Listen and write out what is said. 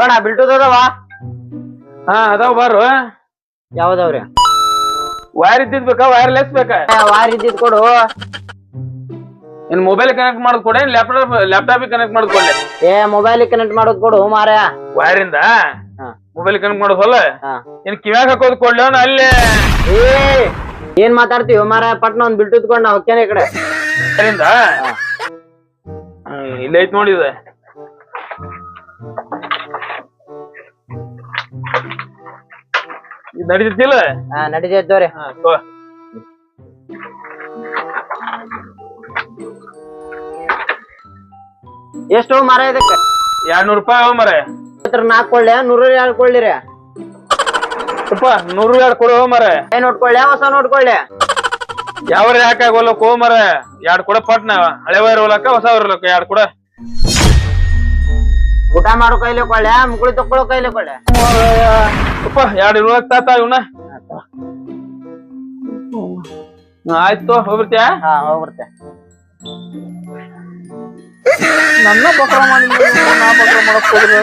ಅಣ್ಣ ಬ್ಲೂಟೂತ್ ಅದಾವ? ಹಾ ಅದಾವ ಬಾರು. ಯಾವ್ದಾವ್ರಿ? ವೈರ್ ಇದ್ದಿದ್ ಬೇಕಾ ವೈರ್ಲೆಸ್ ಬೇಕಾ? ವಾರ್ ಇದ್ದಿದ್ ಕೊಡು. ಇನ್ ಮೊಬೈಲ್ ಕನೆಕ್ಟ್ ಮಾಡೋದ್ ಕೊಡೆ ಲ್ಯಾಪ್ಟಾಪ್ ಕನೆಕ್ಟ್ ಮಾಡೋದ್ ಕೊಡ್ಲೆ? ಮೊಬೈಲ್ ಕನೆಕ್ಟ್ ಮಾಡೋದ್ ಕೊಡು ಮಾರ್ಯ. ವೈರಿಂದ ಮೊಬೈಲ್ ಕನೆಕ್ಟ್ ಮಾಡೋದ್ ಹೊಲ ಇನ್ ಕಿವ್ಯಾಗ ಹಾಕೋದ್ ಕೊಡ್ಲಿ ಅಲ್ಲೇ. ಏನ್ ಮಾತಾಡ್ತೀವಿ ಮಾರ್ಯ? ಪಟ್ನ ಒಂದ್ ಬ್ಲೂಟೂತ್ ಕೊಂಡು ನಾವು ಹೋಗ್ತೇನೆ ಈ ಕಡೆ. ವೈರಿಂದ ಇಲ್ಲೇ ಐತ್ ನೋಡಿದೆ. ಇದು ನಡೀತಿಲ್ಲ? ನಡೀತೈತವ್ರಿ. ಎಷ್ಟು ಮರ ಇದಕ್ಕೆ? 200 ರೂಪಾಯಿ ಅವ ಮರ. 4 ಕೊಳ್ಳೆ 102 ಕೊಳ್ಳಿರಿ. 102 ಕೊಡು ಮರ. ನೋಡ್ಕೊಳ್ಳೆ ಹೊಸ ನೋಡ್ಕೊಳ್ಳೆ. ಯಾವ್ರ ಯಾಕಾಗೋಲ್ಲ ಕೋ ಮರ. 2 ಕೊಡ ಪಟ್ನ. ಹಳೆ ವೈರ್ ಹೋಲಕ್ಕ ಹೊಸ ವೈರ್ ಹೋಲಕ್ಕ 2 ಕೊಡ. ಊಟ ಮಾಡೋ ಕೈಲಿ ಕೊಳ್ಳೆ ಮುಗುಳಿ ತಕೊಳ್ಳೋ ಕೈಲಿ ಕೊಳ್ಳೆ. 2 ಇರುವಾಗ ತಾತ ಇವನ. ಆಯ್ತು ಹೋಗ್ಬಿಡ್ತೀಯ? ಹೋಗ್ಬಿಡ್ತೆ. ನನ್ನ ಪತ್ರ ಮಾಡಿ ನಾ ಪತ್ರ ಮಾಡಕ್ ಹೋದ್ರೆ